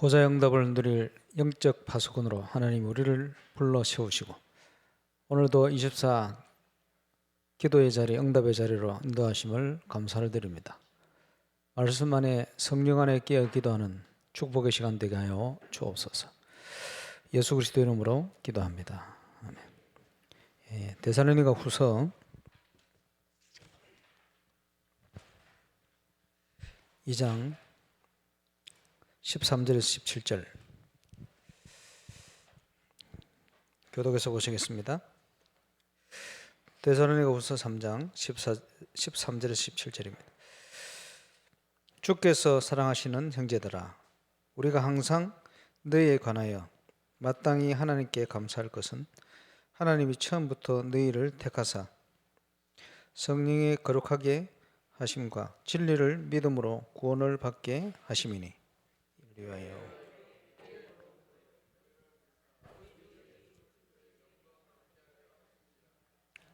보좌의 응답을 누릴 영적 파수꾼으로 하나님 우리를 불러 세우시고 오늘도 24 기도의 자리, 응답의 자리로 인도하심을 감사를 드립니다. 말씀 안에 성령 안에 깨어 기도하는 축복의 시간 되게 하여 주옵소서. 예수 그리스도 이름으로 기도합니다. 아멘. 데살로니가 후서 2장 13절에서 17절 교독에서 보시겠습니다. 데살로니가 후서 3장 13절에서 17절입니다. 주께서 사랑하시는 형제들아, 우리가 항상 너희에 관하여 마땅히 하나님께 감사할 것은 하나님이 처음부터 너희를 택하사 성령의 거룩하게 하심과 진리를 믿음으로 구원을 받게 하심이니 이를 위하여.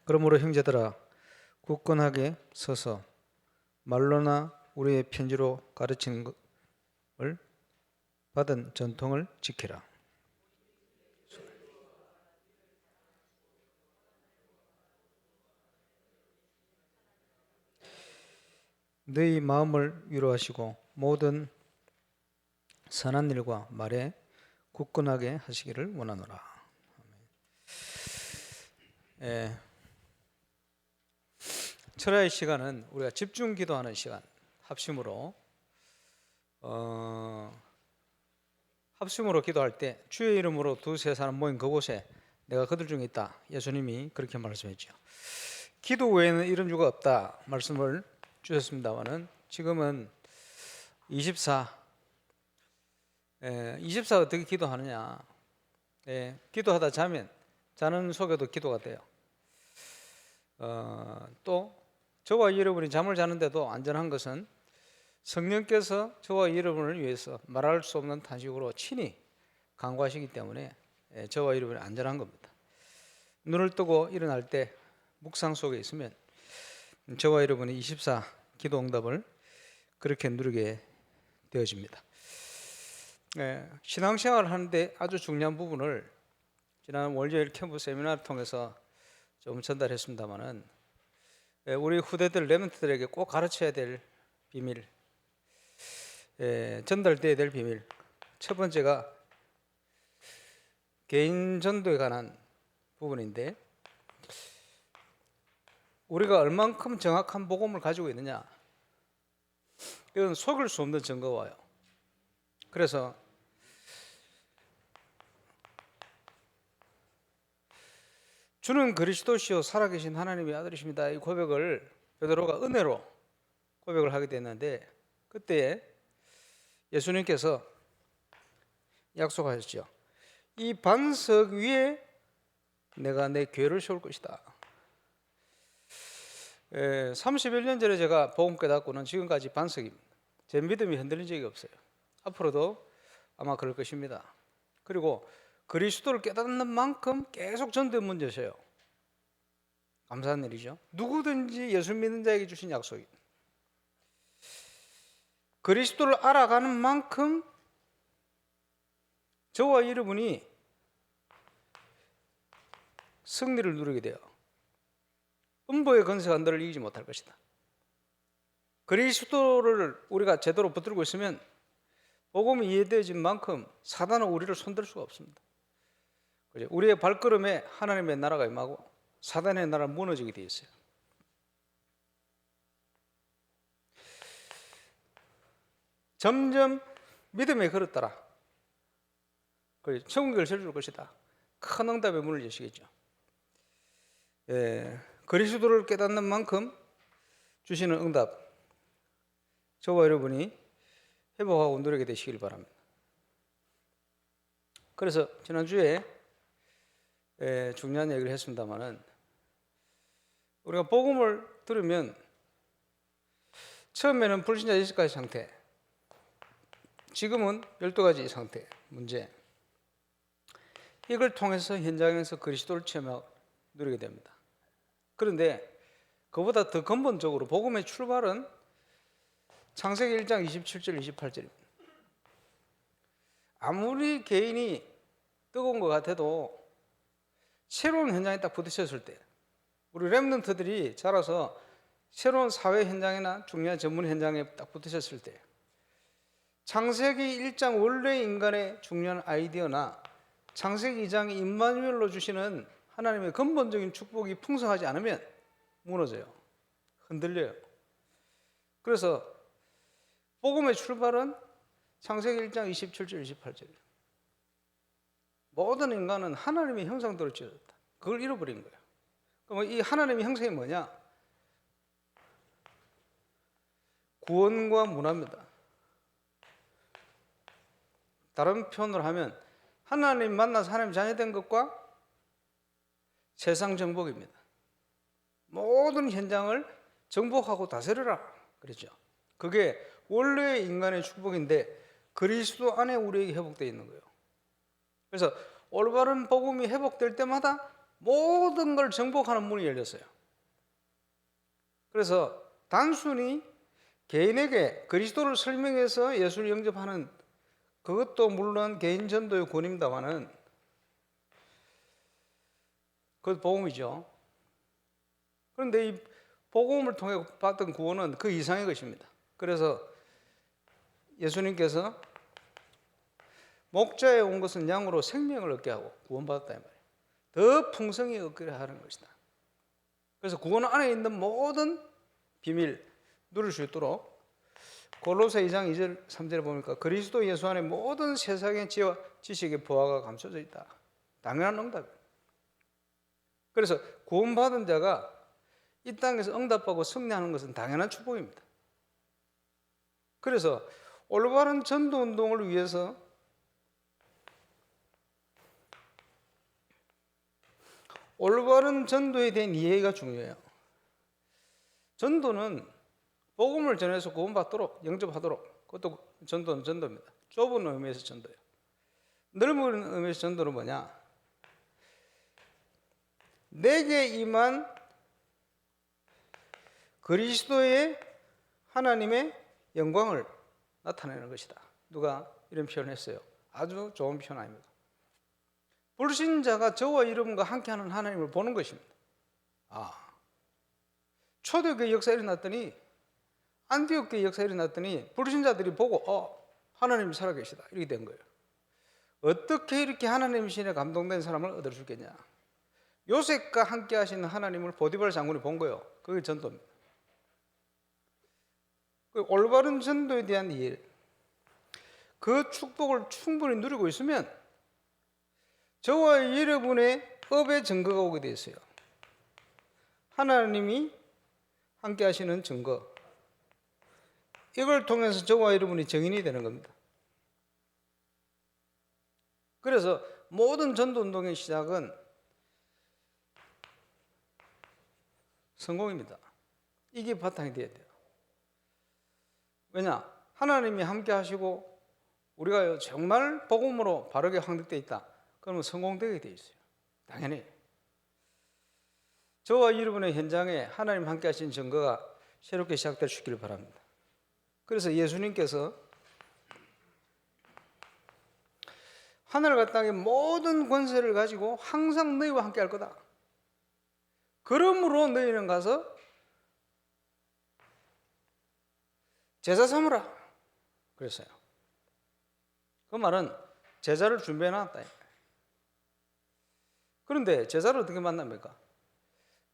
그러므로 형제들아, 굳건하게 서서 말로나 우리의 편지로 가르치는 것을 받은 전통을 지키라. 너희 마음을 위로하시고 모든 선한 일과 말에 굳건하게 하시기를 원하노라. 철야의 시간은 우리가 집중 기도하는 시간, 합심으로 기도할 때 주의 이름으로 두세 사람 모인 그곳에 내가 그들 중에 있다. 예수님이 그렇게 말씀했죠. 기도 외에는 이런 유가 없다 말씀을 주셨습니다만은 지금은 24 어떻게 기도하느냐. 기도하다 자는 속에도 기도가 돼요. 또 저와 여러분이 잠을 자는데도 안전한 것은 성령께서 저와 여러분을 위해서 말할 수 없는 탄식으로 친히 간구하시기 때문에 저와 여러분이 안전한 겁니다. 눈을 뜨고 일어날 때 묵상 속에 있으면 저와 여러분이 24 기도 응답을 그렇게 누리게 되어집니다. 신앙생활을 하는데 아주 중요한 부분을 지난 월요일 캠프 세미나를 통해서 좀 전달했습니다만은 우리 후대들 레멘트들에게 꼭 가르쳐야 될 비밀, 전달돼야 될 비밀. 첫 번째가 개인 전도에 관한 부분인데, 우리가 얼만큼 정확한 복음을 가지고 있느냐, 이건 속일 수 없는 증거가 와요. 그래서 주는 그리스도시요 살아계신 하나님의 아들이십니다. 이 고백을 베드로가 은혜로 고백을 하게 됐는데, 그때 예수님께서 약속하셨죠. 이 반석 위에 내가 내 교회를 세울 것이다. 31년 전에 제가 복음 깨닫고는 지금까지 반석입니다. 제 믿음이 흔들린 적이 없어요. 앞으로도 아마 그럴 것입니다. 그리고 그리스도를 깨닫는 만큼 계속 전도의 문제셔요. 감사한 일이죠. 누구든지 예수 믿는 자에게 주신 약속입니다. 그리스도를 알아가는 만큼 저와 여러분이 승리를 누리게 돼요. 음보의 건세가 너를 이기지 못할 것이다. 그리스도를 우리가 제대로 붙들고 있으면 복음이 이해되어진 만큼 사단은 우리를 손댈 수가 없습니다. 우리의 발걸음에 하나님의 나라가 임하고 사단의 나라가 무너지게 되어 있어요. 점점 믿음에 걸었더라. 천국을 세워줄 것이다. 큰 응답의 문을 여시겠죠. 그리스도를 깨닫는 만큼 주시는 응답, 저와 여러분이 회복하고 누리게 되시길 바랍니다. 그래서 지난주에 중요한 얘기를 했습니다만은, 우리가 복음을 들으면 처음에는 불신자 6가지 상태, 지금은 12가지 상태, 문제, 이걸 통해서 현장에서 그리스도를 체험하고 누리게 됩니다. 그런데 그보다 더 근본적으로 복음의 출발은 창세기 1장 27절 28절입니다. 아무리 개인이 뜨거운 것 같아도 새로운 현장에 딱 부딪혔을 때, 우리 렘넌트들이 자라서 새로운 사회 현장이나 중요한 전문 현장에 딱 부딪혔을 때, 창세기 1장 원래 인간의 중요한 아이디어나 창세기 2장 임마누엘로 주시는 하나님의 근본적인 축복이 풍성하지 않으면 무너져요. 흔들려요. 그래서 복음의 출발은 창세기 1장 27절 28절이에요. 모든 인간은 하나님의 형상대로 지어졌다. 그걸 잃어버린 거예요. 그럼 이 하나님의 형상이 뭐냐? 구원과 문화입니다. 다른 표현으로 하면 하나님 만나서 하나님 자녀된 것과 세상 정복입니다. 모든 현장을 정복하고 다스려라 그랬죠. 그게 원래의 인간의 축복인데 그리스도 안에 우리에게 회복되어 있는 거예요. 그래서 올바른 복음이 회복될 때마다 모든 걸 정복하는 문이 열렸어요. 그래서 단순히 개인에게 그리스도를 설명해서 예수를 영접하는 그것도 물론 개인 전도의 권위입니다만은 그것 복음이죠. 그런데 이 복음을 통해 받은 구원은 그 이상의 것입니다. 그래서 예수님께서 목자에 온 것은 양으로 생명을 얻게 하고 구원받았다 이 말이에요. 더 풍성히 얻게 하는 것이다. 그래서 구원 안에 있는 모든 비밀 누릴 수 있도록 골로새 2장 2절 3절에 보니까 그리스도 예수 안에 모든 세상의 지혜와 지식의 보화가 감춰져 있다. 당연한 응답이에요. 그래서 구원받은 자가 이 땅에서 응답하고 승리하는 것은 당연한 축복입니다. 그래서 올바른 전도 운동을 위해서 올바른 전도에 대한 이해가 중요해요. 전도는 복음을 전해서 구원받도록 영접하도록 그것도 전도는 전도입니다. 좁은 의미에서 전도예요. 넓은 의미에서 전도는 뭐냐? 내게 임한 그리스도의 하나님의 영광을 나타내는 것이다. 누가 이런 표현을 했어요. 아주 좋은 표현 아닙니까? 불신자가 저와 여러분과 함께하는 하나님을 보는 것입니다. 초대교회 역사가 일어났더니 안디옥교회 역사가 일어났더니 불신자들이 보고 하나님이 살아계시다 이렇게 된 거예요. 어떻게 이렇게 하나님 신에 감동된 사람을 얻을 수 있겠냐? 요셉과 함께 하시는 하나님을 보디발 장군이 본 거예요. 그게 전도입니다. 올바른 전도에 대한 이해, 그 축복을 충분히 누리고 있으면 저와 여러분의 업의 증거가 오게 되어 있어요. 하나님이 함께 하시는 증거, 이걸 통해서 저와 여러분이 증인이 되는 겁니다. 그래서 모든 전도운동의 시작은 성공입니다. 이게 바탕이 되어야 돼요. 왜냐? 하나님이 함께 하시고 우리가 정말 복음으로 바르게 확립되어 있다. 그러면 성공되게 되어 있어요. 당연히. 저와 여러분의 현장에 하나님 함께 하신 증거가 새롭게 시작될 수 있기를 바랍니다. 그래서 예수님께서 하늘과 땅의 모든 권세를 가지고 항상 너희와 함께 할 거다. 그러므로 너희는 가서 제자 삼으라 그랬어요. 그 말은 제자를 준비해 놨다. 그런데 제자를 어떻게 만납니까?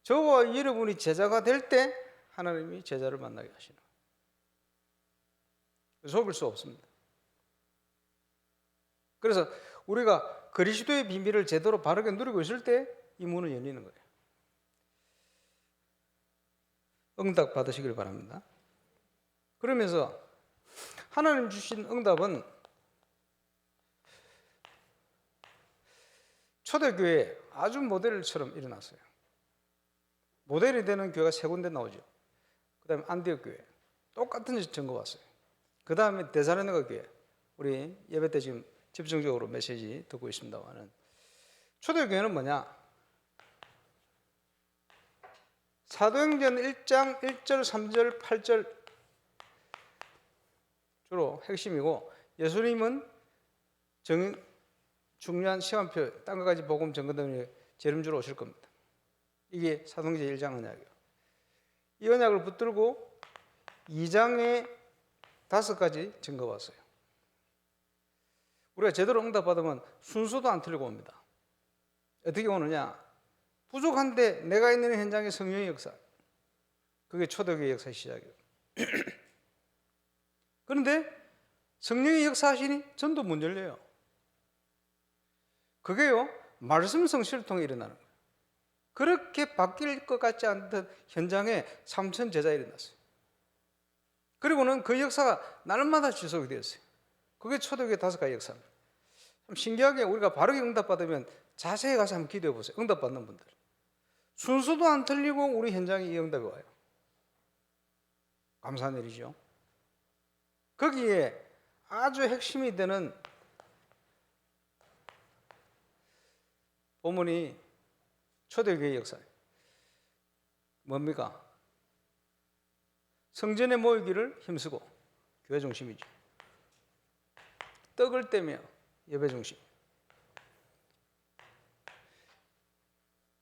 저와 여러분이 제자가 될 때 하나님이 제자를 만나게 하시는 거예요. 속일 수 없습니다. 그래서 우리가 그리스도의 비밀을 제대로 바르게 누리고 있을 때 이 문은 열리는 거예요. 응답 받으시길 바랍니다. 그러면서 하나님 주신 응답은 초대교회에 아주 모델처럼 일어났어요. 모델이 되는 교회가 세 군데 나오죠. 그 다음에 안디옥 교회 똑같은 증거 왔어요. 그 다음에 데살로니가 교회, 우리 예배 때 지금 집중적으로 메시지 듣고 있습니다만은 초대교회는 뭐냐? 사도행전 1장 1절 3절 8절 주로 핵심이고, 예수님은 중요한 시간표, 딴 것까지 복음 전거등에 재림주로 오실 겁니다. 이게 사도행전 1장 언약이에요. 이 언약을 붙들고 2장에 5가지 증거가 왔어요. 우리가 제대로 응답받으면 순서도 안 틀리고 옵니다. 어떻게 오느냐? 부족한데 내가 있는 현장의 성령의 역사. 그게 초대교회 역사의 시작이에요. 그런데 성령이 역사하시니 전도 못 열려요. 그게요, 말씀 성실을 통해 일어나는 거예요. 그렇게 바뀔 것 같지 않던 현장에 3천 제자가 일어났어요. 그리고는 그 역사가 날마다 지속이 되었어요. 그게 초대교회 5가지 역사입니다. 참 신기하게 우리가 바르게 응답받으면 자세히 가서 한번 기도해 보세요. 응답받는 분들. 순서도 안 틀리고 우리 현장에 이 응답이 와요. 감사한 일이죠. 거기에 아주 핵심이 되는 본문이 초대교회 역사예요. 뭡니까? 성전에 모이기를 힘쓰고, 교회 중심이죠. 떡을 떼며 예배 중심.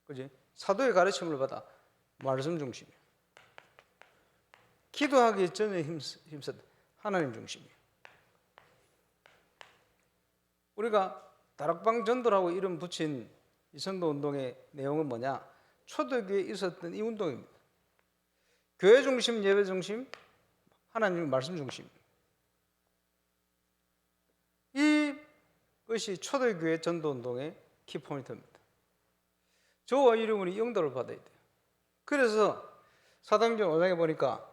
그지? 사도의 가르침을 받아 말씀 중심이에요. 기도하기 전에 힘쓰다 하나님 중심이에요. 우리가 다락방 전도라고 이름 붙인 이 선도 운동의 내용은 뭐냐? 초대교회에 있었던 이 운동입니다. 교회 중심, 예배 중심, 하나님 말씀 중심. 이것이 초대교회 전도 운동의 키포인트입니다. 저와 여러분이 영도를 받아야 돼요. 그래서 사도행전 5장에 보니까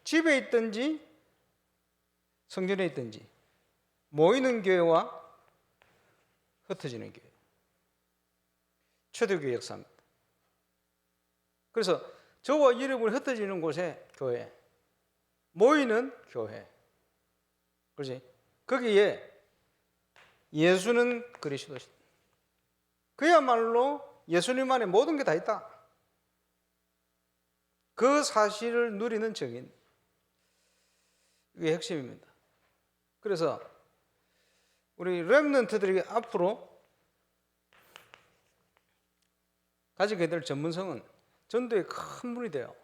집에 있든지 성전에 있든지 모이는 교회와 흩어지는 교회. 초대교회 역사입니다. 그래서 저와 여러분이 흩어지는 곳에 교회, 모이는 교회. 그렇지? 거기에 예수는 그리스도시다. 그야말로 예수님 안에 모든 게 다 있다. 그 사실을 누리는 증인. 이게 핵심입니다. 그래서 우리 렘넌트들에게 앞으로 가지게 될 전문성은 전도의 큰 문이 돼요.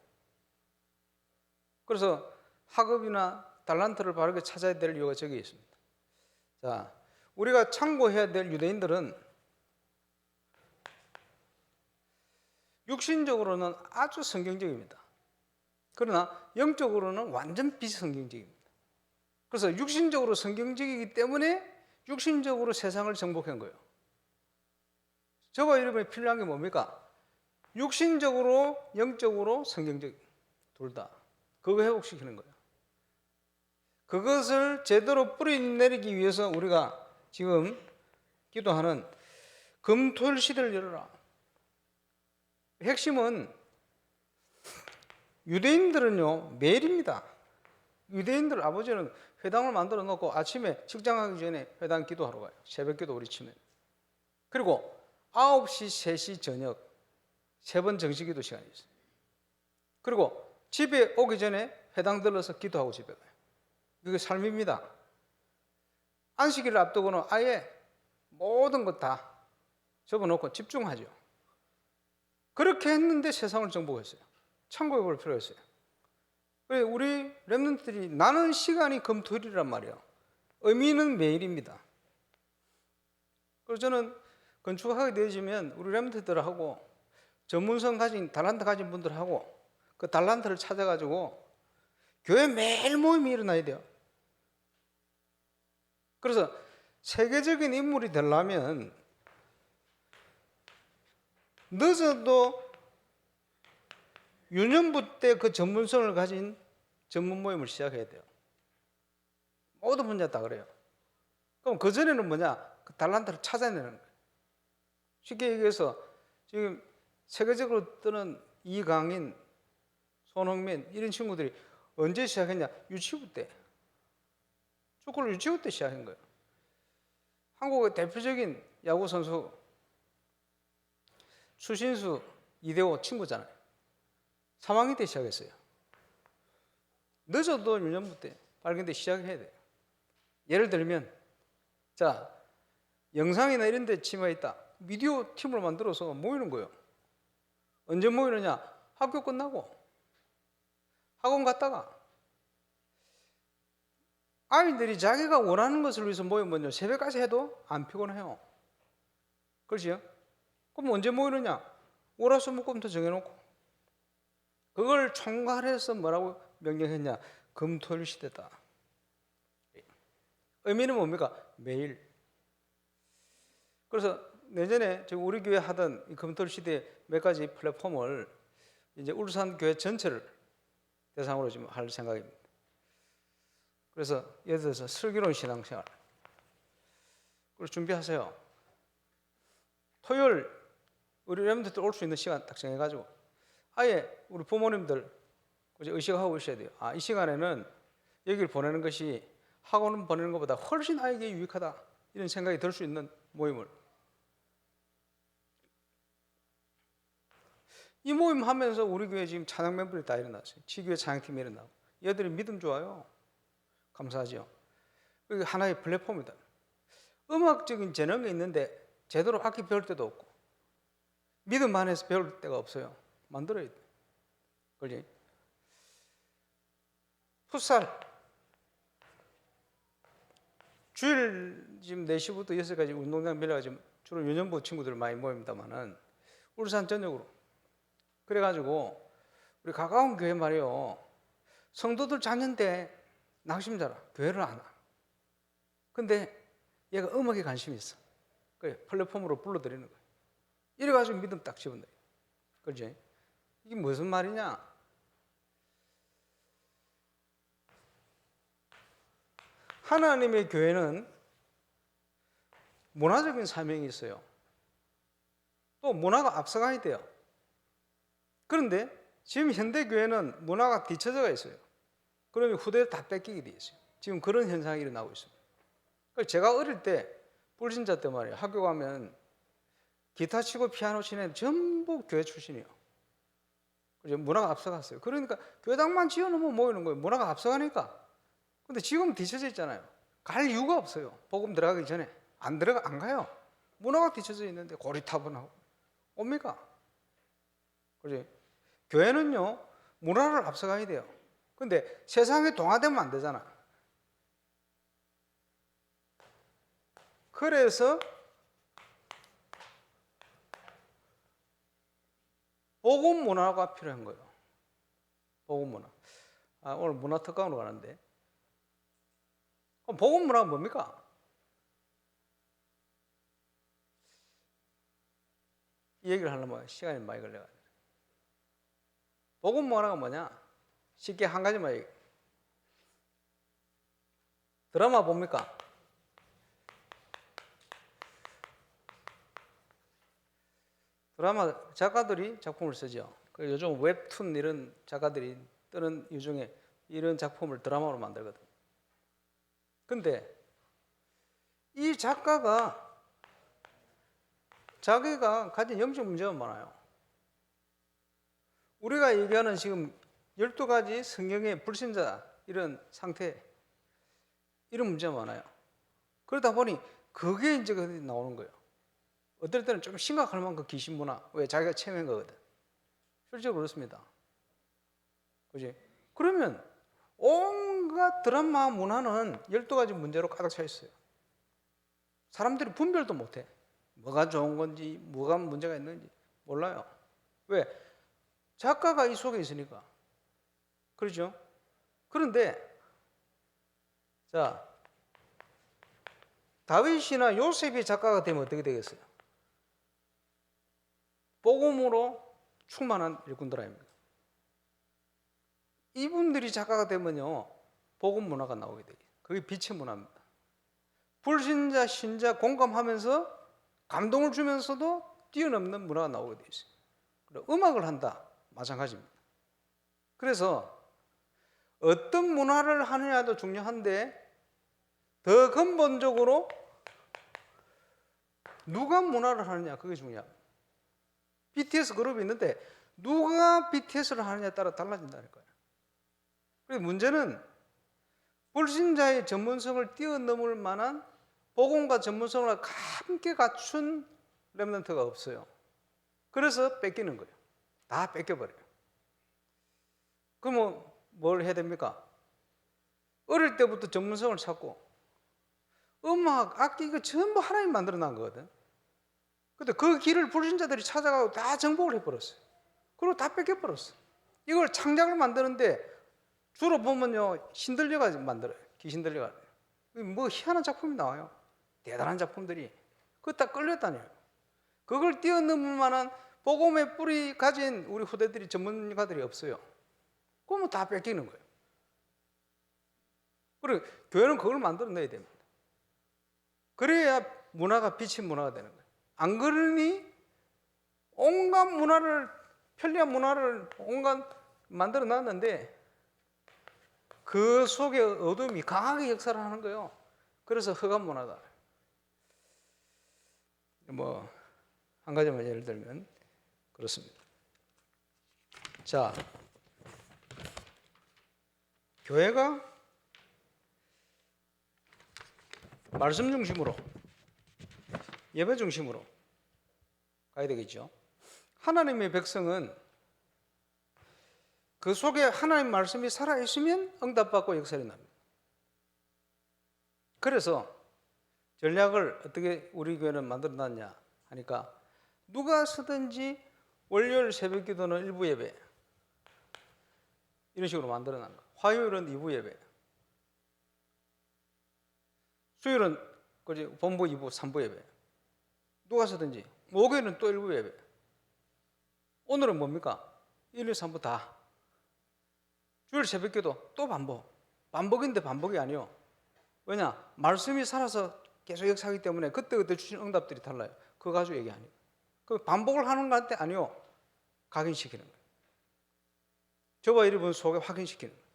그래서 학업이나 달란트를 바르게 찾아야 될 이유가 저기 있습니다. 자, 우리가 참고해야 될 유대인들은 육신적으로는 아주 성경적입니다. 그러나 영적으로는 완전 비성경적입니다. 그래서 육신적으로 성경적이기 때문에 육신적으로 세상을 정복한 거예요. 저와 여러분이 필요한 게 뭡니까? 육신적으로, 영적으로, 성경적 둘 다. 그거 회복시키는 거예요. 그것을 제대로 뿌리내리기 위해서 우리가 지금 기도하는 금토일 시대를 열어라. 핵심은 유대인들은요, 매일입니다. 유대인들 아버지는 회당을 만들어 놓고 아침에 직장 가기 전에 회당 기도하러 가요. 새벽 기도 우리 치면. 그리고 9시, 3시 저녁 3번 정식 기도 시간이 있어요. 그리고 집에 오기 전에 회당 들러서 기도하고 집에 가요. 이게 삶입니다. 안식일을 앞두고는 아예 모든 것 다 접어놓고 집중하죠. 그렇게 했는데 세상을 정복했어요. 참고해 볼 필요가 있어요. 우리 렘넌트들이 나는 시간이 금토일이란 말이에요. 의미는 매일입니다. 그래서 저는 건축하게 되어지면 우리 렘넌트들하고 전문성 가진 달란트 가진 분들하고 그 달란트를 찾아가지고 교회 매일 모임이 일어나야 돼요. 그래서 세계적인 인물이 되려면 늦어도 유년부 때 그 전문성을 가진 전문 모임을 시작해야 돼요. 모든 분야 다 그래요. 그럼 그전에는 뭐냐? 그 달란트를 찾아내는 거예요. 쉽게 얘기해서 지금 세계적으로 뜨는 이강인, 손흥민 이런 친구들이 언제 시작했냐? 유치부 때. 축구를 유치부 때 시작한 거예요. 한국의 대표적인 야구 선수 추신수, 이대호 친구잖아요. 3학년 때 시작했어요. 늦어도 유년부 때 발견돼 시작해야 돼요. 예를 들면 자, 영상이나 이런 데 치마 있다. 미디어 팀을 만들어서 모이는 거예요. 언제 모이느냐? 학교 끝나고 학원 갔다가 아이들이 자기가 원하는 것을 위해서 모이면요, 새벽까지 해도 안 피곤해요. 그렇지요? 그럼 언제 모이느냐? 월화수목금토 정해놓고 그걸 총괄해서 뭐라고 명령했냐? 금토일 시대다. 의미는 뭡니까? 매일. 그래서 내년에 우리 교회 하던 이 금토일 시대 몇 가지 플랫폼을 이제 울산 교회 전체를 대상으로 지금 할 생각입니다. 그래서 예를 들어서 슬기로운 신앙생활, 그걸 준비하세요. 토요일 우리 렘넌트들 올 수 있는 시간 딱 정해가지고 아예 우리 부모님들 의식하고 있어야 돼요. 아, 이 시간에는 여기를 보내는 것이 학원을 보내는 것보다 훨씬 아이에게 유익하다, 이런 생각이 들 수 있는 모임을. 이 모임 하면서 우리 교회 지금 찬양 멤버들이 다 일어났어요. 지교회 찬양팀이 일어나고. 얘들이 믿음 좋아요. 감사하죠. 이게 하나의 플랫폼이다. 음악적인 재능이 있는데 제대로 악기 배울 때도 없고 믿음 안에서 배울 데가 없어요. 만들어야 돼. 그렇지? 풋살. 주일 지금 4시부터 6시까지 운동장 빌려가지고 주로 유년부 친구들 많이 모입니다만은 울산 전역으로. 그래가지고 우리 가까운 교회 말이요, 성도들 자녀인데 낙심자라 교회를 안 와. 근데 얘가 음악에 관심이 있어. 그래, 플랫폼으로 불러드리는 거예요. 이래가지고 믿음 딱 집어넣어요. 그렇지? 이게 무슨 말이냐? 하나님의 교회는 문화적인 사명이 있어요. 또 문화가 앞서가야 돼요. 그런데 지금 현대 교회는 문화가 뒤처져가 있어요. 그러면 후대를 다 뺏기게 돼 있어요. 지금 그런 현상이 일어나고 있습니다. 제가 어릴 때 불신자 때 말이에요, 학교 가면 기타 치고 피아노 치는 애들 전부 교회 출신이에요. 문화가 앞서갔어요. 그러니까 교당만 지어놓으면 모이는 거예요. 문화가 앞서가니까. 근데 지금 뒤쳐져 있잖아요. 갈 이유가 없어요. 복음 들어가기 전에 안 가요. 문화가 뒤쳐져 있는데 고리타분하고 옵니까? 그지? 교회는요, 문화를 앞서가야 돼요. 근데 세상에 동화되면 안 되잖아. 그래서 복음 문화가 필요한 거예요. 복음 문화. 오늘 문화 특강으로 가는데, 그럼 복음 문화가 뭡니까? 이 얘기를 하려면 시간이 많이 걸려가지고. 복음 문화가 뭐냐? 쉽게 한 가지만 얘기해. 드라마 봅니까? 드라마 작가들이 작품을 쓰죠. 요즘 웹툰 이런 작가들이 뜨는 이 중에 이런 작품을 드라마로 만들거든. 근데 이 작가가 자기가 가진 영적 문제가 많아요. 우리가 얘기하는 지금 12가지 성경의 불신자 이런 상태, 이런 문제가 많아요. 그러다 보니 그게 이제 나오는 거예요. 어떨 때는 좀 심각할 만큼 귀신 문화. 왜? 자기가 체험한 거거든. 실제로 그렇습니다. 그지? 그러면 온갖 드라마 문화는 12가지 문제로 가득 차 있어요. 사람들이 분별도 못해. 뭐가 좋은 건지, 뭐가 문제가 있는지 몰라요. 왜? 작가가 이 속에 있으니까. 그렇죠? 그런데, 자, 다윗이나 요셉이 작가가 되면 어떻게 되겠어요? 복음으로 충만한 일꾼들 아닙니까? 이분들이 작가가 되면요, 복음 문화가 나오게 돼요. 그게 빛의 문화입니다. 불신자, 신자 공감하면서 감동을 주면서도 뛰어넘는 문화가 나오게 돼 있어요. 그리고 음악을 한다, 마찬가지입니다. 그래서 어떤 문화를 하느냐도 중요한데 더 근본적으로 누가 문화를 하느냐, 그게 중요합니다. BTS 그룹이 있는데 누가 BTS를 하느냐에 따라 달라진다는 거예요. 그래서 문제는 불신자의 전문성을 뛰어넘을 만한 복음과 전문성을 함께 갖춘 렘넌트가 없어요. 그래서 뺏기는 거예요. 다 뺏겨버려요. 그러면 뭘 해야 됩니까? 어릴 때부터 전문성을 찾고 음악, 악기 이거 전부 하나님 만들어 놓은 거거든. 근데 그 길을 불신자들이 찾아가고 다 정복을 해버렸어요. 그리고 다 뺏겨버렸어. 이걸 창작을 만드는데 주로 보면요, 신들려가 만들어요. 귀신들려가. 뭐 희한한 작품이 나와요. 대단한 작품들이. 그거 다 끌려다녀요. 그걸 뛰어넘을 만한 복음의 뿌리 가진 우리 후대들이 전문가들이 없어요. 그러면 다 뺏기는 거예요. 그리고 교회는 그걸 만들어내야 됩니다. 그래야 문화가 빛인 문화가 되는 거예요. 안 그러니 온갖 문화를, 편리한 문화를 온갖 만들어 놨는데 그 속에 어둠이 강하게 역사를 하는 거예요. 그래서 흑암 문화다. 뭐 한 가지만 예를 들면 그렇습니다. 자, 교회가 말씀 중심으로, 예배 중심으로 가야 되겠죠. 하나님의 백성은 그 속에 하나님 말씀이 살아있으면 응답받고 역사를 납니다. 그래서 전략을 어떻게 우리 교회는 만들어놨냐 하니까, 누가 쓰든지 월요일 새벽 기도는 일부 예배, 이런 식으로 만들어놨는 거예요. 화요일은 2부 예배, 수요일은 본부 2부, 3부 예배. 누가 쓰든지. 목요일은 또 1부 예배. 오늘은 뭡니까? 1, 2, 3부 다. 주일 새벽기도 또 반복. 반복인데 반복이 아니요. 왜냐? 말씀이 살아서 계속 역사하기 때문에 그때그때 주신 응답들이 달라요. 그거 가지고 얘기 아니에요. 그 반복을 하는 건데 아니요. 각인시키는 거예요. 저와 여러분 속에 확인시키는 거예요.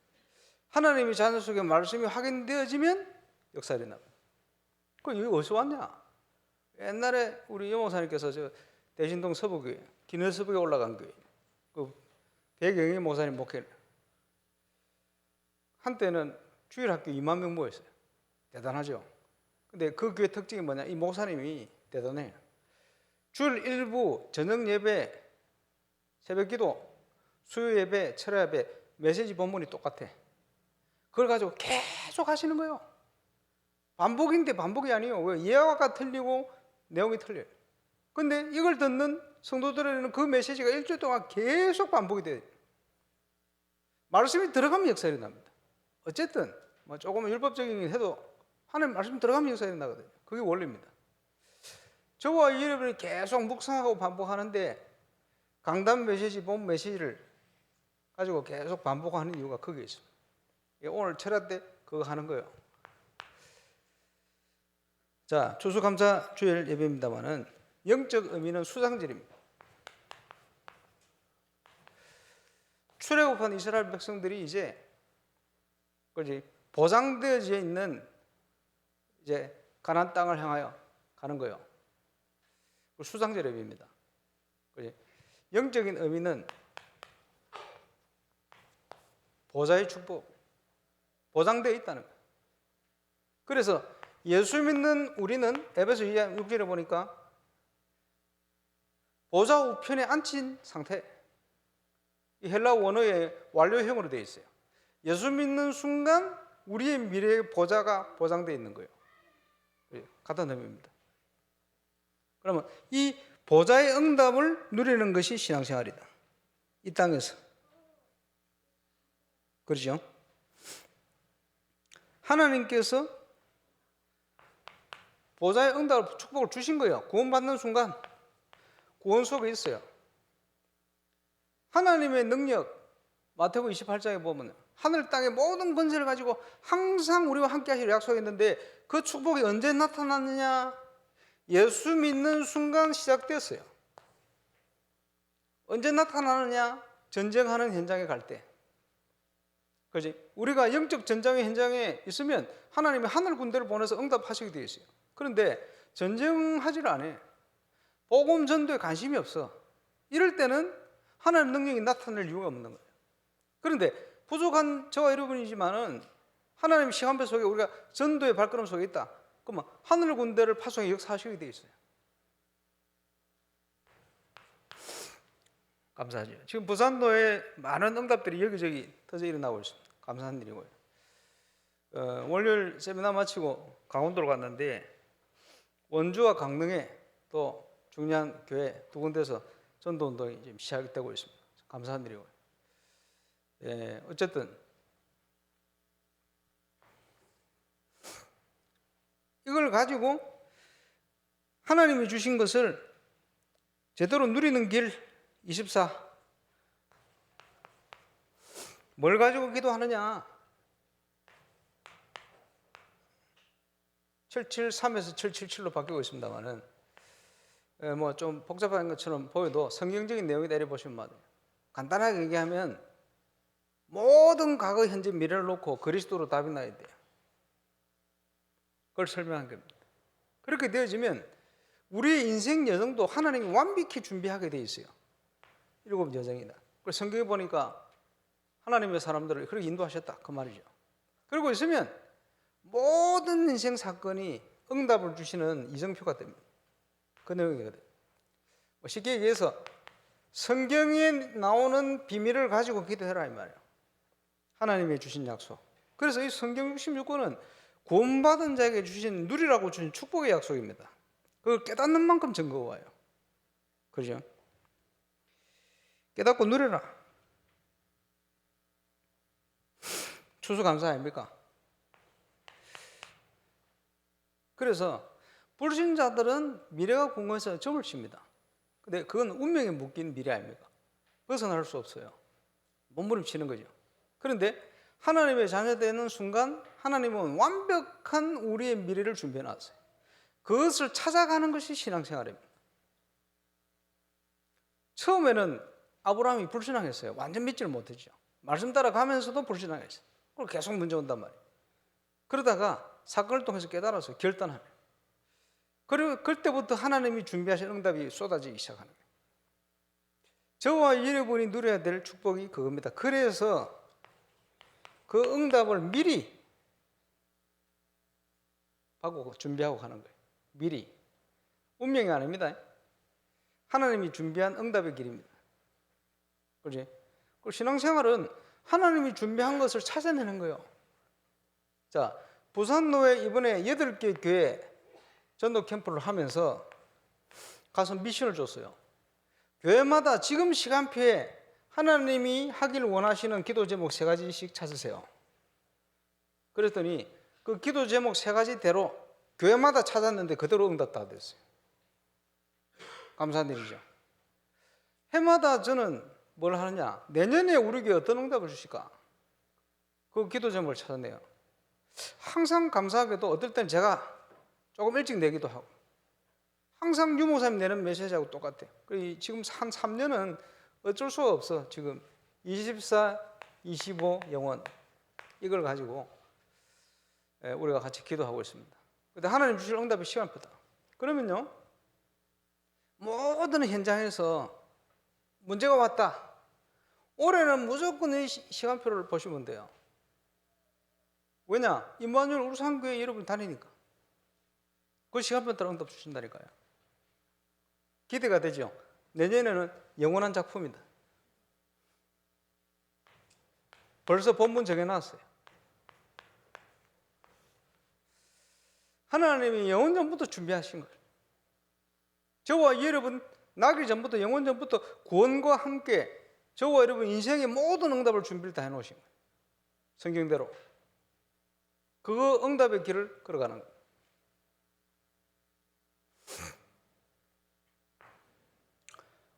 하나님의 자녀 속에 말씀이 확인되어지면 역사가 일어납니다. 그 여기 어디서 왔냐? 옛날에 우리 여목사님께서 저 대신동 서부교회, 기내서부에 올라간 교회, 그 백영희 목사님 목회를 한때는 주일학교 2만 명 모였어요. 대단하죠? 근데 그 교회 특징이 뭐냐? 이 목사님이 대단해요. 주일 일부, 저녁 예배, 새벽 기도, 수요 예배, 철야 예배, 메시지 본문이 똑같아. 그걸 가지고 계속 하시는 거예요. 반복인데 반복이 아니에요. 왜? 예화가 틀리고 내용이 틀려요. 근데 이걸 듣는 성도들에게는 그 메시지가 일주일 동안 계속 반복이 돼요. 말씀이 들어가면 역사가 일어납니다. 어쨌든 뭐 조금 율법적이긴 해도 하나님 말씀 들어가면 역사가 일어나거든요. 그게 원리입니다. 저와 여러분이 계속 묵상하고 반복하는데 강단 메시지, 본 메시지를 가지고 계속 반복하는 이유가 거기에 있습니다. 오늘 철야 때 그거 하는 거예요. 자, 추수감사 주일 예배입니다만은 영적 의미는 수상절입니다. 출애굽한 이스라엘 백성들이 이제 보장되어져 있는 이제 가나안 땅을 향하여 가는 거예요. 수상절 예배입니다. 영적인 의미는 보좌의 축복, 보장되어 있다는 거예요. 그래서 예수 믿는 우리는 에베소 2장 6절에 보니까 보좌 우편에 앉힌 상태, 이 헬라 원어의 완료형으로 되어 있어요. 예수 믿는 순간 우리의 미래의 보좌가 보장되어 있는 거예요. 같은 의미입니다. 그러면 이 보좌의 응답을 누리는 것이 신앙생활이다. 이 땅에서. 그렇죠? 하나님께서 보좌의 응답을, 축복을 주신 거예요. 구원받는 순간 구원 속에 있어요. 하나님의 능력, 마태복음 28장에 보면 하늘 땅의 모든 권세를 가지고 항상 우리와 함께 하시려 약속했는데 그 축복이 언제 나타났느냐? 예수 믿는 순간 시작됐어요. 언제 나타나느냐? 전쟁하는 현장에 갈 때. 그렇지? 우리가 영적 전쟁의 현장에 있으면 하나님이 하늘 군대를 보내서 응답하시게 되어 있어요. 그런데 전쟁하지를 않아요. 복음 전도에 관심이 없어. 이럴 때는 하나님 능력이 나타날 이유가 없는 거예요. 그런데 부족한 저와 여러분이지만은 하나님 시간표 속에 우리가 전도의 발걸음 속에 있다. 그러면 하늘 군대를 파송해 역사하시게 돼 있어요. 감사하죠. 지금 부산도에 많은 응답들이 여기저기 터져 일어나고 있습니다. 감사한 일이고요. 월요일 세미나 마치고 강원도로 갔는데 원주와 강릉에 또 중요한 교회 두 군데서 전도 운동이 지금 시작되고 있습니다. 감사한 일이고요. 어쨌든 이걸 가지고 하나님이 주신 것을 제대로 누리는 길 24. 뭘 가지고 기도하느냐? 773에서 777로 바뀌고 있습니다만은 뭐 좀 복잡한 것처럼 보여도 성경적인 내용이 내려보시면 맞아요. 간단하게 얘기하면 모든 과거, 현재, 미래를 놓고 그리스도로 답이 나야 돼요. 그걸 설명한 겁니다. 그렇게 되어지면 우리의 인생 여정도 하나님이 완벽히 준비하게 돼 있어요. 7 여정이다. 그걸 성경에 보니까 하나님의 사람들을 그렇게 인도하셨다 그 말이죠. 그러고 있으면 모든 인생 사건이 응답을 주시는 이정표가 됩니다. 그 내용이거든요. 쉽게 얘기해서 성경에 나오는 비밀을 가지고 기도해라 이 말이에요. 하나님의 주신 약속. 그래서 이 성경 66권은 구원받은 자에게 주신 누리라고 주신 축복의 약속입니다. 그걸 깨닫는 만큼 증거가 와요. 그렇죠? 깨닫고 누려라. 추수감사 아닙니까? 그래서 불신자들은 미래가 궁금해서 점을 칩니다. 근데 그건 운명에 묶인 미래 아닙니까? 벗어날 수 없어요. 몸부림치는 거죠. 그런데 하나님의 자녀되는 순간 하나님은 완벽한 우리의 미래를 준비해 놨어요. 그것을 찾아가는 것이 신앙생활입니다. 처음에는 아브라함이 불신앙했어요. 완전 믿지를 못했죠. 말씀 따라가면서도 불신앙했어요. 그리고 계속 문제 온단 말이에요. 그러다가 사건을 통해서 깨달아서 결단하면, 그리고 그때부터 하나님이 준비하신 응답이 쏟아지기 시작하는 거예요. 저와 여러분이 누려야 될 축복이 그겁니다. 그래서 그 응답을 미리 하고 준비하고 가는 거예요. 미리. 운명이 아닙니다. 하나님이 준비한 응답의 길입니다. 그렇지? 그 신앙생활은 하나님이 준비한 것을 찾아내는 거예요. 자, 부산로에 이번에 8개 교회 전도 캠프를 하면서 가서 미션을 줬어요. 교회마다 지금 시간표에 하나님이 하길 원하시는 기도 제목 3가지씩 찾으세요. 그랬더니 그 기도 제목 3가지대로 교회마다 찾았는데 그대로 응답 다 됐어요. 감사한 일이죠. 해마다 저는 뭘 하느냐? 내년에 우리 교회 어떤 응답을 주실까? 그 기도 제목을 찾아내요. 항상 감사하게도 어떨 땐 제가 조금 일찍 내기도 하고, 항상 유목사님 내는 메시지하고 똑같아요. 지금 한 3년은 어쩔 수가 없어. 지금 24, 25 영원 이걸 가지고 우리가 같이 기도하고 있습니다. 근데 하나님 주실 응답의 시간표다. 그러면요, 모든 현장에서 문제가 왔다. 올해는 무조건 이 시간표를 보시면 돼요. 왜냐? 임마누엘 울산교회 여러분 다니니까. 그 시간표 따라 응답 주신다니까요. 기대가 되죠? 내년에는 영원한 작품이다. 벌써 본문 정해놨어요. 하나님이 영원 전부터 준비하신 거예요. 저와 여러분 나기 전부터, 영원 전부터 구원과 함께 저와 여러분 인생의 모든 응답을 준비를 다 해놓으신 거예요. 성경대로. 그 응답의 길을 걸어가는 거예요.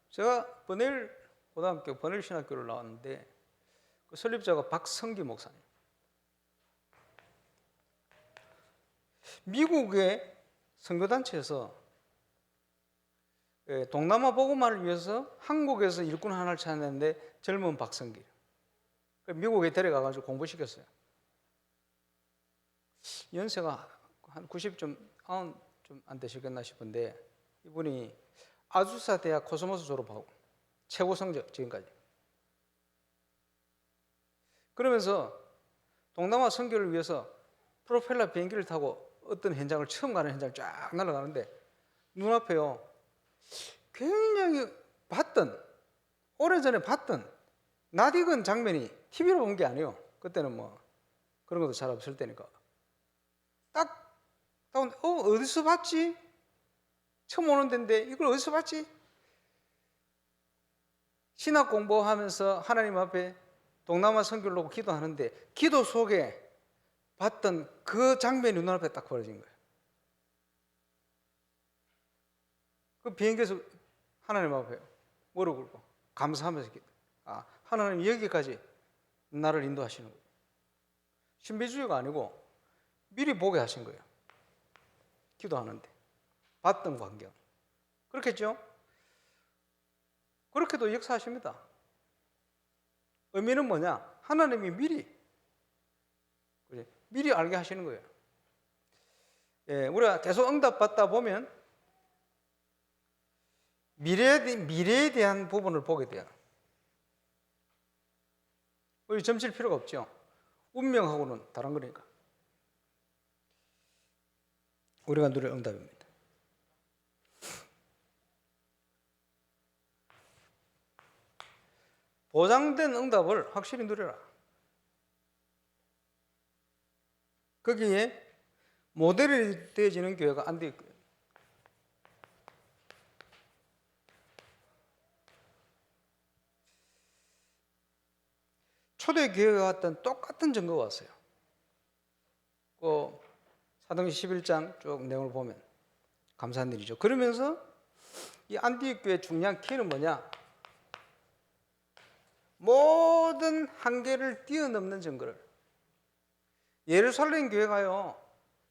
제가 번일 고등학교 번일 신학교를 나왔는데 그 설립자가 박성기 목사님. 미국의 선거단체에서 동남아 복음화를 위해서 한국에서 일꾼 하나를 찾았는데 젊은 박성기. 미국에 데려가가지고 공부시켰어요. 연세가 한 90 좀 안 되시겠나 싶은데 이분이 아주사 대학 코스모스 졸업하고 최고 성적 지금까지. 그러면서 동남아 선교를 위해서 프로펠러 비행기를 타고 어떤 현장을 처음 가는 현장을 쫙 날아가는데 눈앞에요. 굉장히 오래전에 봤던 낯익은 장면이 TV로 본 게 아니에요. 그때는 뭐 그런 것도 잘 없을 때니까. 딱 어디서 봤지? 처음 오는 데인데 이걸 어디서 봤지? 신학 공부하면서 하나님 앞에 동남아 선교를 놓고 기도하는데 기도 속에 봤던 그 장면이 눈앞에 딱 벌어진 거예요. 그 비행기에서 하나님 앞에 무릎 꿇고 감사하면서 기도. 하나님 여기까지 나를 인도하시는 거예요. 신비주의가 아니고 미리 보게 하신 거예요. 기도하는데 봤던 광경. 그렇겠죠? 그렇게도 역사하십니다. 의미는 뭐냐? 하나님이 미리 알게 하시는 거예요. 예, 우리가 계속 응답받다 보면 미래에 대한 부분을 보게 돼요. 우리 점칠 필요가 없죠. 운명하고는 다른 거니까. 우리가 누릴 응답입니다. 보장된 응답을 확실히 누려라. 거기에 모델이 되어지는 교회가 안 되어 있고요. 초대교회가 왔던 똑같은 증거가 왔어요. 그 사도행전 11장 쭉 내용을 보면 감사한 일이죠. 그러면서 이 안디옥 교회의 중요한 키는 뭐냐? 모든 한계를 뛰어넘는 증거를. 예루살렘 교회가요,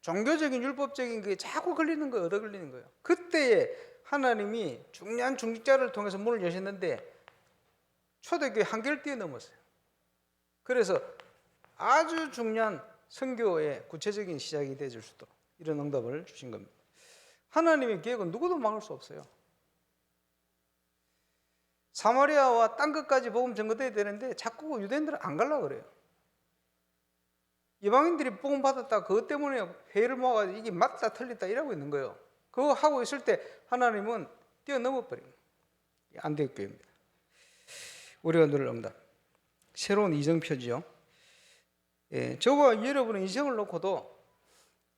종교적인 율법적인 게 자꾸 걸리는 거예요. 얻어 걸리는 거예요. 그때에 하나님이 중요한 중직자를 통해서 문을 여셨는데 초대교회 한계를 뛰어넘었어요. 그래서 아주 중요한 선교의 구체적인 시작이 되어줄 수도 이런 응답을 주신 겁니다. 하나님의 계획은 누구도 막을 수 없어요. 사마리아와 딴 것까지 복음 전거돼야 되는데 자꾸 유대인들은 안 가려고 그래요. 이방인들이 복음 받았다 그것 때문에 회의를 모아가지고 이게 맞다 틀렸다 이러고 있는 거예요. 그거 하고 있을 때 하나님은 뛰어넘어 버린 안디옥 교회입니다. 우리가 누릴 응답. 새로운 이정표지요. 예, 저와 여러분의 인생을 놓고도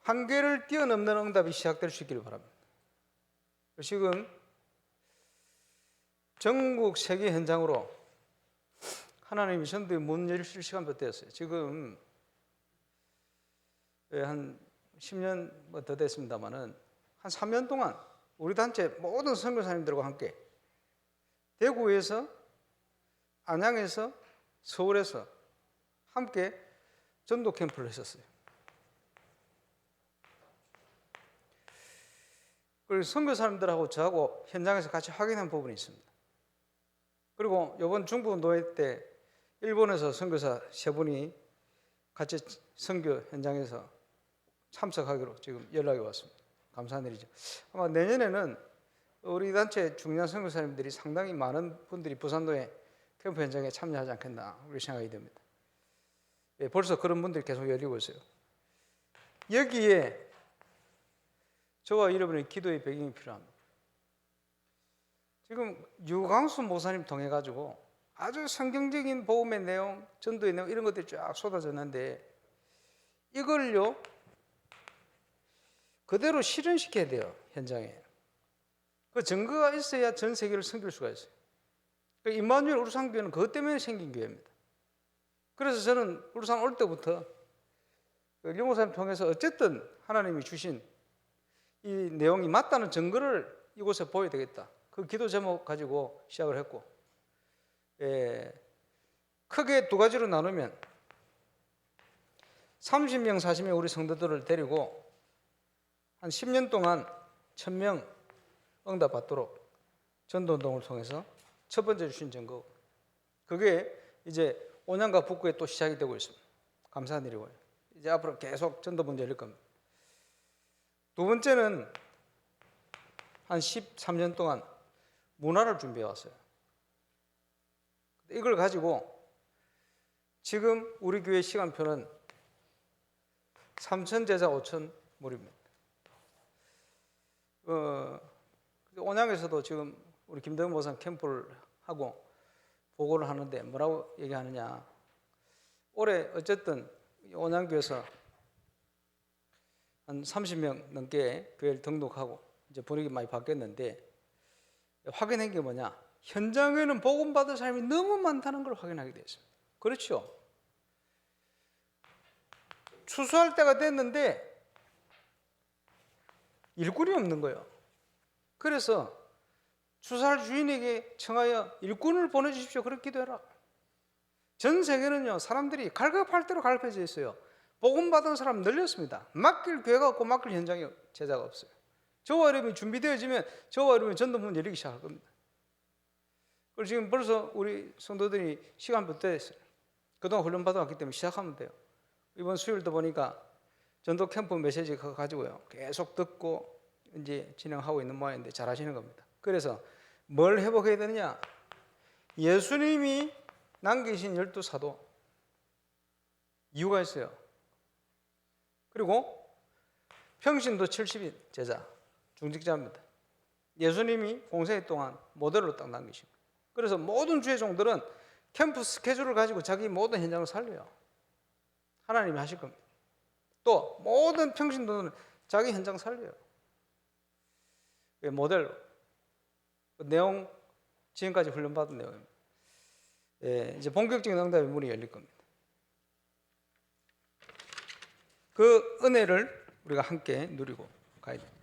한계를 뛰어넘는 응답이 시작될 수 있기를 바랍니다. 지금 전국 세계 현장으로 하나님이 전도의 문 열실 시간부터 되었어요. 지금 한 10년 뭐 더 됐습니다만은 한 3년 동안 우리 단체 모든 선교사님들과 함께 대구에서, 안양에서, 서울에서 함께 전도 캠프를 했었어요. 그리고 선교사님들하고 저하고 현장에서 같이 확인한 부분이 있습니다. 그리고 이번 중부 노예 때 일본에서 선교사 3분이 같이 선교 현장에서 참석하기로 지금 연락이 왔습니다. 감사한 일이죠. 아마 내년에는 우리 단체 중요한 선교사님들이 상당히 많은 분들이 부산노예 캠프 현장에 참여하지 않겠나 우리 생각이 됩니다. 예, 벌써 그런 분들이 계속 열리고 있어요. 여기에 저와 여러분의 기도의 배경이 필요합니다. 지금 유광수 목사님 통해 가지고 아주 성경적인 복음의 내용, 전도의 내용 이런 것들이 쫙 쏟아졌는데 이걸요 그대로 실현시켜야 돼요. 현장에. 그 증거가 있어야 전 세계를 섬길 수가 있어요. 임마누엘 울산교회는 그것 때문에 생긴 교회입니다. 그래서 저는 울산 올 때부터 류 목사님 통해서 어쨌든 하나님이 주신 이 내용이 맞다는 증거를 이곳에 보여야 되겠다. 그 기도 제목 가지고 시작을 했고, 크게 두 가지로 나누면 30명, 40명 우리 성도들을 데리고 한 10년 동안 1000명 응답 받도록 전도운동을 통해서 첫 번째 주신 증거. 그게 이제 5년과 북구에 또 시작이 되고 있습니다. 감사한 일이고요. 이제 앞으로 계속 전도문제 열릴 겁니다. 두 번째는 한 13년 동안 문화를 준비해 왔어요. 이걸 가지고 지금 우리 교회 시간표는 3,000 제자 5,000 무리입니다. 온양에서도 지금 우리 김대웅 목사 캠프를 하고 보고를 하는데 뭐라고 얘기하느냐. 올해 어쨌든 온양교에서 한 30명 넘게 교회를 등록하고 이제 분위기 많이 바뀌었는데 확인한 게 뭐냐. 현장에는 복음받을 사람이 너무 많다는 걸 확인하게 됐습니다. 그렇죠. 추수할 때가 됐는데 일꾼이 없는 거예요. 그래서 추수할 주인에게 청하여 일꾼을 보내주십시오. 그렇게 기도해라. 전 세계는요, 사람들이 갈급할 대로 갈급해져 있어요. 복음 받은 사람 늘렸습니다. 맡길 교회가 없고 맡길 현장에 제자가 없어요. 저와 여러분이 준비되어지면 저와 여러분이 전도문 열리기 시작할 겁니다. 그리고 지금 벌써 우리 성도들이 시간부터 됐어요. 그동안 훈련 받아왔기 때문에 시작하면 돼요. 이번 수요일도 보니까 전도 캠프 메시지 그거 가지고요, 계속 듣고 이제 진행하고 있는 모양인데 잘하시는 겁니다. 그래서 뭘 회복해야 되느냐? 예수님이 남기신 12사도 이유가 있어요. 그리고 평신도 70인 제자, 중직자입니다. 예수님이 공생애 동안 모델로 딱 남기신 거예요. 그래서 모든 주의 종들은 캠프 스케줄을 가지고 자기 모든 현장을 살려요. 하나님이 하실 겁니다. 또 모든 평신도는 자기 현장 살려요. 모델로. 그 내용 지금까지 훈련받은 내용입니다. 이제 본격적인 응답의 문이 열릴 겁니다. 그 은혜를 우리가 함께 누리고 가야 됩니다.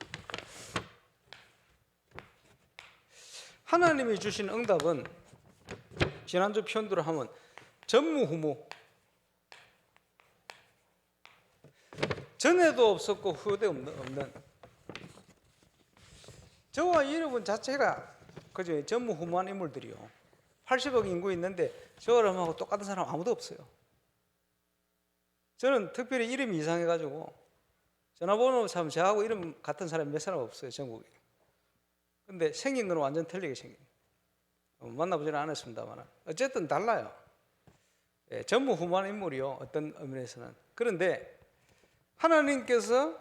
하나님이 주신 응답은 지난주 표현대로 하면 전무후무, 전에도 없었고 후에도 없는, 저와 여러분 자체가 그저 전무후무한 인물들이요. 80억 인구 있는데 저람하고 똑같은 사람 아무도 없어요. 저는 특별히 이름이 이상해가지고 전화번호 참 저하고 이름 같은 사람이 몇 사람 없어요, 전국에. 근데 생긴 건 완전 틀리게 생긴. 만나보지는 않았습니다만 어쨌든 달라요. 전무후무한 인물이요, 어떤 의미에서는. 그런데 하나님께서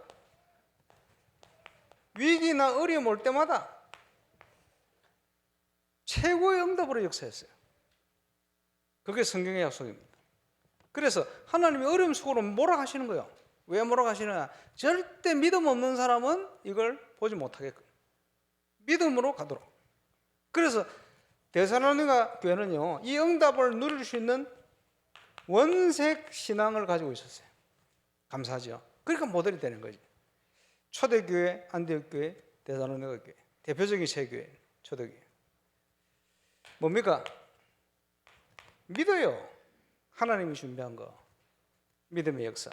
위기나 어려움 올 때마다 최고의 응답으로 역사했어요. 그게 성경의 약속입니다. 그래서 하나님이 어려움 속으로 몰아가시는 거예요. 왜 몰아가시느냐? 절대 믿음 없는 사람은 이걸 보지 못하게끔 믿음으로 가도록. 그래서 데살로니가 교회는요, 이 응답을 누릴 수 있는 원색 신앙을 가지고 있었어요. 감사하죠. 그러니까 모델이 되는 거지. 초대교회, 안디옥 교회, 데살로니가 교회, 대표적인 세 교회, 초대교회. 뭡니까? 믿어요. 하나님이 준비한 거. 믿음의 역사.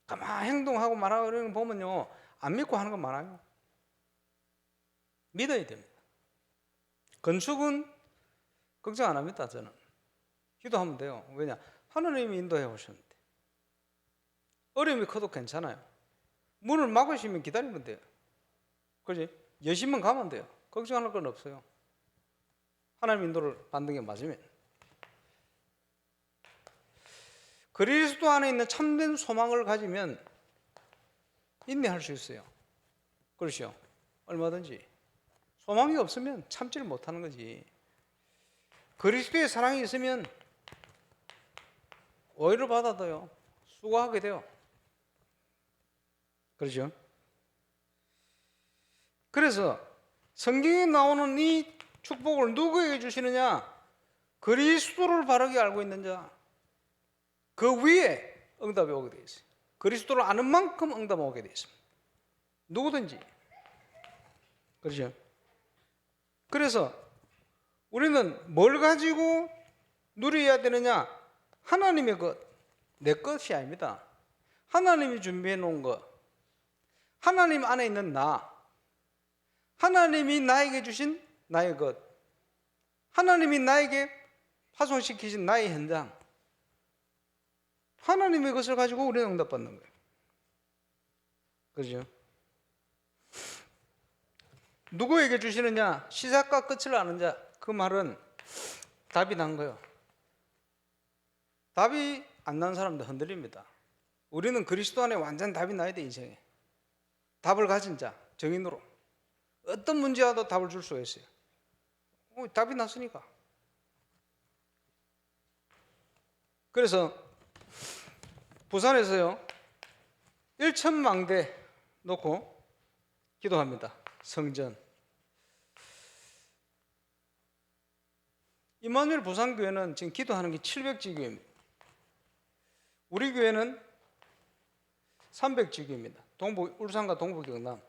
가만 행동하고 말하고 이런 거 보면요, 안 믿고 하는 거 많아요. 믿어야 됩니다. 건축은 걱정 안 합니다. 저는 기도하면 돼요. 왜냐? 하나님이 인도해 오셨는데. 어려움이 커도 괜찮아요. 문을 막으시면 기다리면 돼요. 그렇지? 여시면 가면 돼요. 걱정할 건 없어요. 하나님 인도를 받는 게 맞으면. 그리스도 안에 있는 참된 소망을 가지면 인내할 수 있어요. 그렇죠? 얼마든지. 소망이 없으면 참지를 못하는 거지. 그리스도의 사랑이 있으면 오해를 받아도요, 수고하게 돼요. 그렇죠? 그래서 성경에 나오는 이 축복을 누구에게 주시느냐? 그리스도를 바르게 알고 있는 자. 그 위에 응답이 오게 되어 있어요. 그리스도를 아는 만큼 응답이 오게 되어 있습니다. 누구든지. 그렇죠? 그래서 우리는 뭘 가지고 누려야 되느냐? 하나님의 것, 내 것이 아닙니다. 하나님이 준비해 놓은 것, 하나님 안에 있는 나, 하나님이 나에게 주신 나의 것, 하나님이 나에게 파송시키신 나의 현장, 하나님의 것을 가지고 우리는 응답받는 거예요. 그렇죠? 누구에게 주시느냐? 시작과 끝을 아는 자. 그 말은 답이 난 거예요. 답이 안 난 사람도 흔들립니다. 우리는 그리스도 안에 완전 답이 나야 돼. 인생에 답을 가진 자, 정인으로 어떤 문제 와도 답을 줄 수가 있어요. 답이 났으니까. 그래서 부산에서요 1,000망대 놓고 기도합니다. 성전. 임마누엘 부산교회는 지금 기도하는 게 700지교입니다. 우리 교회는 300지교입니다. 울산과 동부 경남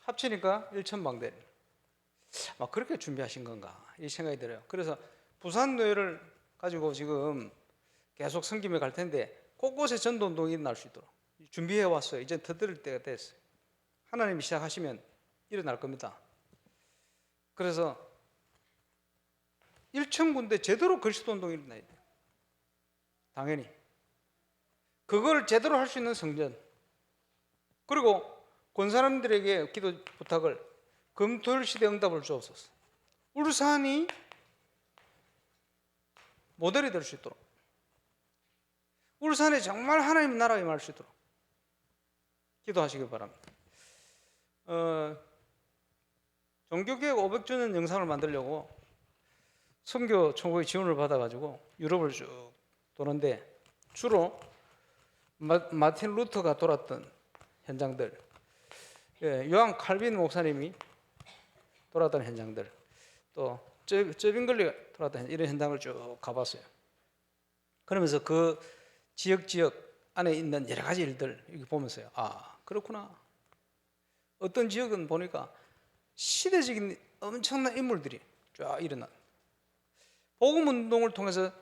합치니까 1,000망대. 막 그렇게 준비하신 건가 이 생각이 들어요. 그래서 부산교회를 가지고 지금 계속 섬김에 갈 텐데 곳곳에 전도운동이 일어날 수 있도록 준비해 왔어요. 이제 터뜨릴 때가 됐어요. 하나님이 시작하시면 일어날 겁니다. 그래서 1,000군데 제대로 그리스도 운동이 일어나야 돼요. 당연히 그걸 제대로 할 수 있는 성전, 그리고 권사람들에게 기도 부탁을 금토일 시대 응답을 주옵소서. 울산이 모델이 될 수 있도록, 울산에 정말 하나님의 나라가 임할 수 있도록 기도하시기 바랍니다. 종교개혁 500주년 영상을 만들려고 선교 총회의 지원을 받아가지고 유럽을 쭉 도는데, 주로 마틴 루터가 돌았던 현장들, 요한 칼빈 목사님이 돌았던 현장들, 또 쩌빙글리가 돌았던 이런 현장을 쭉 가봤어요. 그러면서 그 지역 안에 있는 여러 가지 일들 이렇게 보면서요, 아 그렇구나. 어떤 지역은 보니까 시대적인 엄청난 인물들이 쫙 일어난, 복음 운동을 통해서,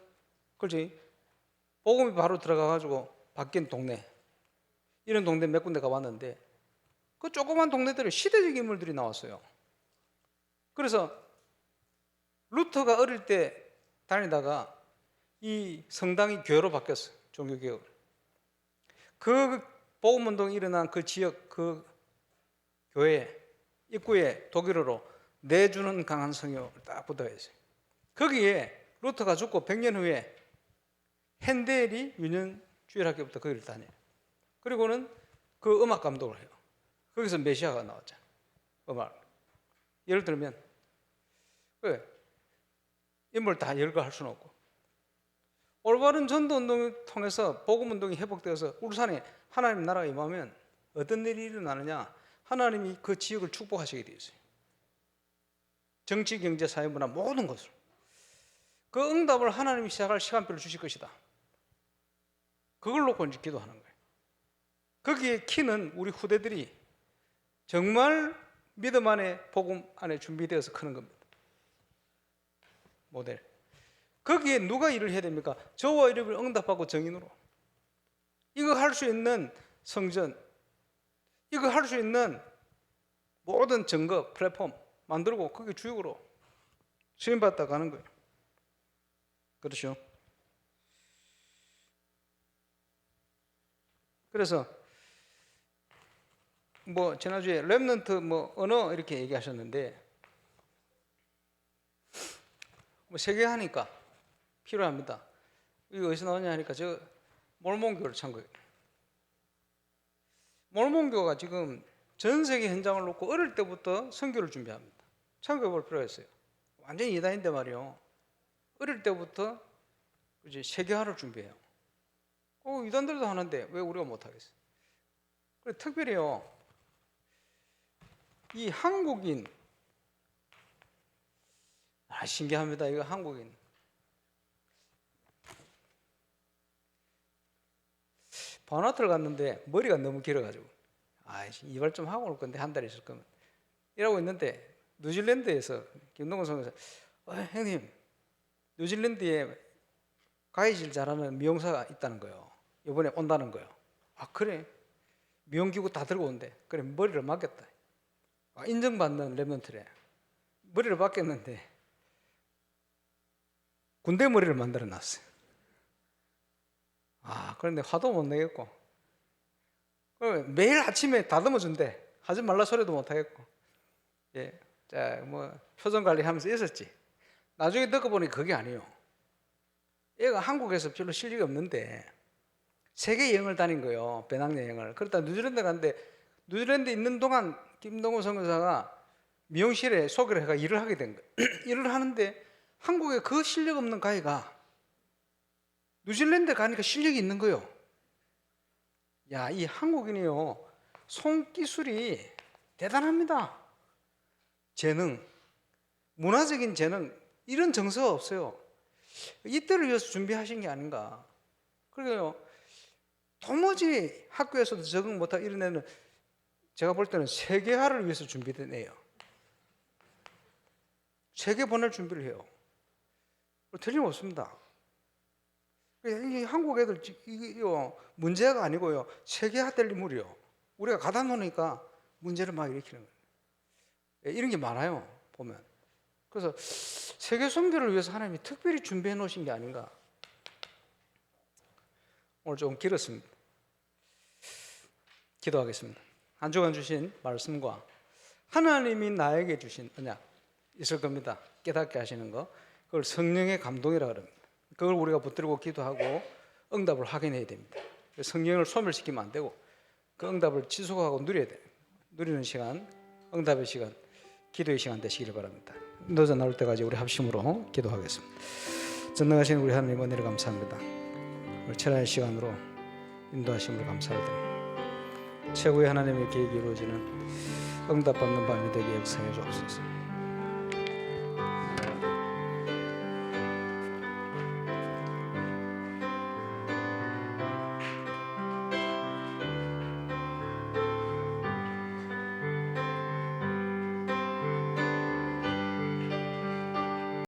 그렇지, 복음이 바로 들어가가지고 바뀐 동네, 이런 동네 몇 군데 가봤는데 그 조그만 동네들에 시대적인 인물들이 나왔어요. 그래서 루터가 어릴 때 다니다가 이 성당이 교회로 바뀌었어요. 종교개혁. 그 복음운동이 일어난 그 지역, 그 교회 입구에 독일어로 내주는 강한 성경을 딱 붙어 있어요. 거기에 루터가 죽고 100년 후에 핸델이 유년주일학교부터 거기를 다녀요. 그리고는 그 음악 감독을 해요. 거기서 메시아가 나왔잖아요. 음악. 예를 들면 인물 다 열거할 수는 없고, 올바른 전도운동을 통해서 복음운동이 회복되어서 울산에 하나님 나라가 임하면 어떤 일이 일어나느냐, 하나님이 그 지역을 축복하시게 되어 있어요. 정치, 경제, 사회, 문화 모든 것을. 그 응답을 하나님이 시작할 시간표를 주실 것이다. 그걸 놓고 이제 기도하는 거예요. 거기에 키는 우리 후대들이 정말 믿음 안에, 복음 안에 준비되어서 크는 겁니다. 모델. 거기에 누가 일을 해야 됩니까? 저와 이름을 응답하고 정인으로. 이거 할 수 있는 성전, 이거 할 수 있는 모든 증거, 플랫폼 만들고 거기 주역으로 수임받다 가는 거예요. 그렇죠? 그래서 지난주에 렘넌트 언어 이렇게 얘기하셨는데, 세계화니까 필요합니다. 이거 어디서 나오냐 하니까 저 몰몬교를 참고해요. 몰몬교가 지금 전 세계 현장을 놓고 어릴 때부터 선교를 준비합니다. 참고해 볼 필요가 있어요. 완전히 이단인데 말이요. 어릴 때부터 이제 세계화를 준비해요. 이단들도 하는데 왜 우리가 못하겠어요? 특별히요, 이 한국인, 신기합니다. 이거 한국인. 바나트를 갔는데 머리가 너무 길어가지고, 이발 좀 하고 올 건데 한 달 있을 거면 이러고 있는데, 뉴질랜드에서 김동건 선생님께서 형님, 뉴질랜드에 가위질 잘하는 미용사가 있다는 거예요. 이번에 온다는 거예요. 그래? 미용기구 다 들고 온대. 그래, 머리를 맡겼다. 인정받는 랩런트래. 머리를 맡겼는데 군대 머리를 만들어 놨어요. 그런데 화도 못 내겠고, 매일 아침에 다듬어 준대. 하지 말라 소리도 못 하겠고, 표정 관리하면서 있었지. 나중에 듣고 보니 그게 아니에요. 얘가 한국에서 별로 실력이 없는데 세계 여행을 다닌 거예요. 배낭여행을. 그러다 뉴질랜드 갔는데 뉴질랜드 있는 동안 김동호 선교사가 미용실에 소개를 해가 일을 하게 된 거예요. 일을 하는데 한국에 그 실력 없는 가이가 뉴질랜드 가니까 실력이 있는 거예요. 야, 이 한국인이요, 손기술이 대단합니다. 재능, 문화적인 재능, 이런 정서가 없어요. 이때를 위해서 준비하신 게 아닌가. 그래요. 도무지 학교에서도 적응 못하고 이런 애는 제가 볼 때는 세계화를 위해서 준비된 애예요. 세계 보낼 준비를 해요. 틀림없습니다. 이 한국 애들 이거 문제가 아니고요, 세계화 될 인물이요. 우리가 가다 놓으니까 문제를 막 일으키는 거예요. 이런 게 많아요, 보면. 그래서 세계 선교를 위해서 하나님이 특별히 준비해 놓으신 게 아닌가. 오늘 좀 길었습니다. 기도하겠습니다. 한 주간 주신 말씀과 하나님이 나에게 주신 언약 있을 겁니다. 깨닫게 하시는 거, 그걸 성령의 감동이라 그럽니다. 그걸 우리가 붙들고 기도하고 응답을 확인해야 됩니다. 성령을 소멸시키면 안 되고 그 응답을 지속하고 누려야 돼요. 누리는 시간, 응답의 시간, 기도의 시간 되시기를 바랍니다. 늦어 나올 때까지 우리 합심으로 기도하겠습니다. 전능하신 우리 하나님, 은혜를 감사합니다. 오늘 철야의 시간으로 인도하심을 감사를 드립니다. 최고의 하나님의 계획이 이루어지는 응답받는 밤이 되게 역사해 주옵소서.